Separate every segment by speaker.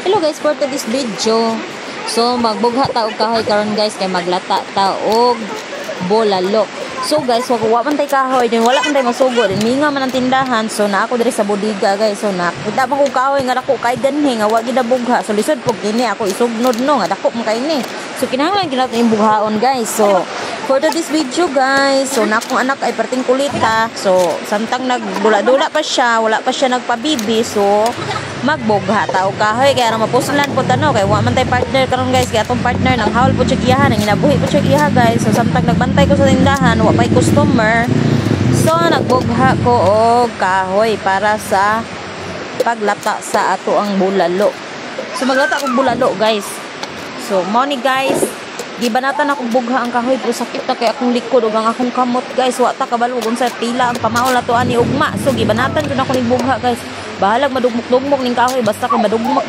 Speaker 1: Hello guys, for today's video. So magbugha ta og kahoy karon guys kay maglata ta og bulalo. So guys, wa man tay kahoy din, wala man tay masugo din. Minga man ang tindahan. So na ako diri sa bodega guys. So nakita man ko kahoy nga dako kay ganhi nga wa gid bugha. So lisod pug kini ako isugnod no nga dako man kay ni. So kinahanglan gid nato imbuhaon guys. So for today's video guys, so na akong anak ay perting kulita. So samtang nagdula-dula pa siya, wala pa siya nagpabibi. So magbugha ta og kahoy kaya ra mapuslan po tano kay wa man tay partner karon guys, kaya atong partner nang haul po siya giyahan, nang inabuhi po siya giyahan guys. So samtang nagbantay ko sa tindahan, wa pay customer. So nagbugha ko og kahoy para sa paglata sa ato ang bulalo. So maglata ko bulalo guys. So mo ni guys, gibanatan akong bugha ang kahoy pero sakit na kay akong likod ug ang akong kamot guys. Wa ta kabalo kung sa pila ang pamaol nato ani ugma. So gibanatan ko na ako ning bugha guys. Bahalag madugmok-dugmok ning kahoy basta kay madugmok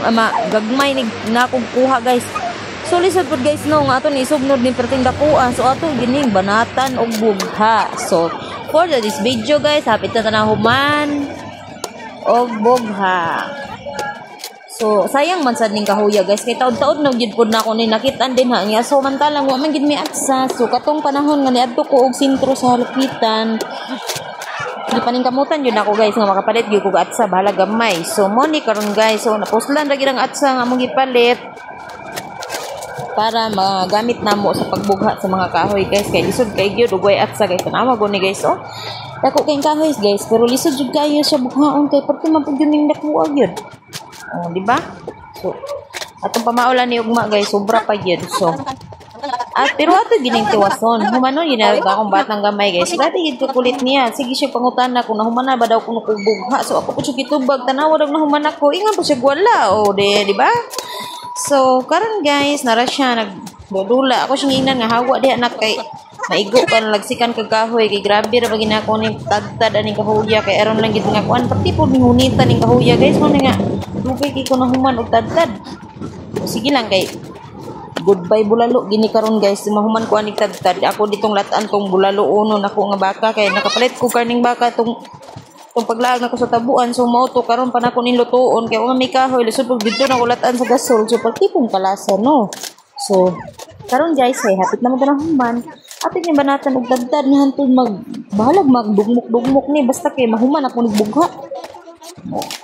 Speaker 1: gagmay ning nakog kuha guys. So lisod pud guys no nga ato ni sugnod ni perting dakuan. So ato gining banatan og bugha. So for this video guys, hapit na tanahuman og bugha. So sayang man sad ning kahoya guys kay taud-taud na gid pud na ako ni nakit-an din ha niya. So mantalang wa man gid mi aksa. So katong panahon nga niadto ko og sentro sa halupitan. Di paningkamutan yun ako guys nga makapalit gyud ko atsa bahala gamay. So mo ni karon guys, so napuslan ra gid ang atsa nga among gipalit para magamit namo sa pagbugha sa mga kahoy guys kay lisod kay gyud ug way atsa guys. Tanawa gud ni guys oh. Dako kay kahoy guys pero lisod jud kayo sa bughaon kay perti man pud yun ning dakuha gyud. Oh, di ba? So atong pamaulan ni ugma guys, sobra pa gyud. So pero ato gining tiwason. Humano yun na akong batang gamay guys. Dati gid ko kulit niya. Sige siya pangutana kung nahumana ba daw kung bugha. So ako po siya kitubag tanawa daw nahumana ko. Ingan po siya wala. O di ba? So karon guys, nara siya nagdudula. Ako siya nginan nga hawa di anak kay maigo pa nalagsikan kag kahoy kay grabe ra bagina ko ning tadtad aning kahoya kay aron lang gid nga kuan pati po ning hunitan ning kahoya guys mo nga dugay kay ko nahuman og tadtad. Sige lang kay goodbye bulalo gini karon guys, mahuman ko aning tadtad. Ako ditong latan tong bulalo uno nako nga baka kay nakapalit ko kaning baka tong paglaag nako sa tabuan. So mao to karon pa nako ning lutuon kay nga may kahoy lisod pag dito na kulatan sa gasol. So pagtipong kalasa no. So karon guys ay hapit na maganahuman. Atin ni banatan og tadtad ni hantud bahalag magdugmok-dugmok ni basta kay mahuman ako ning bugha.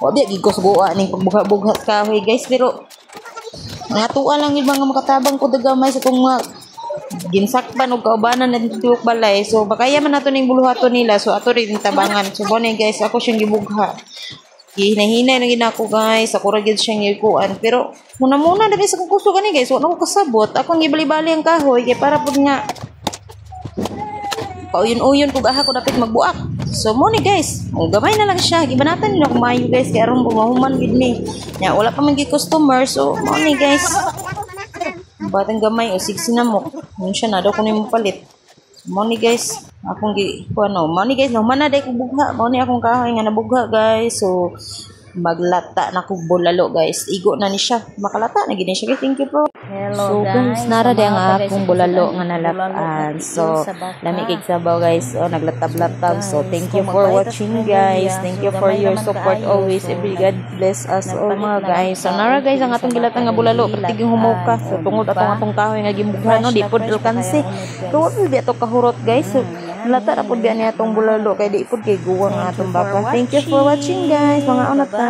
Speaker 1: O di gid ko suguan ning pagbugha-bugha kahoy guys pero mga tuwa lang yung mga makatabang ko dagamay sa kung ginsakban o kaubanan na dito balay. So bakaya man nato ning buluhato nila. So ato rin tabangan. So bonay guys, ako siyang gibugha. Hinahinay na ginako guys. Ako ra gyud siyang gikuan. Pero muna dali sa kuso gani guys. Wala ko kasabot. Ako ang gibali-bali ang kahoy kay para pud nga pauyon-uyon kung aha ko dapat magbuak. So mo ni guys, gamay na lang siya. Gibanatan nila kung maayo guys kay aron bumahuman gid ni. Nya wala pa man gid customer. So mo ni guys. Batang gamay o sigsi na mo. Mun siya na daw ko nimo palit. So, mo ni guys, akong ano, mo ni guys, nahuman na day ko bugha. Mo ni akong kahoy nga nabugha guys. So maglata na kog bulalo guys. Igo na ni siya. Makalata na gid siya. Thank you po. Hello, so guys, nara di ang akong bulalo nga nalataan. So lami kay sabaw guys. Oh, naglatab-latab. So thank you for watching guys. Thank you for your support always. Every God bless us all mga guys. So nara guys ang atong gilatang nga bulalo pertiging humuka. So tungod atong kahoy nga gimugha no di pod alkanse. Tuwa pud ato kahurot guys. So lata ra pud ni atong bulalo kay di pud kay guwang atong baka. Thank you for watching guys. Mga unata.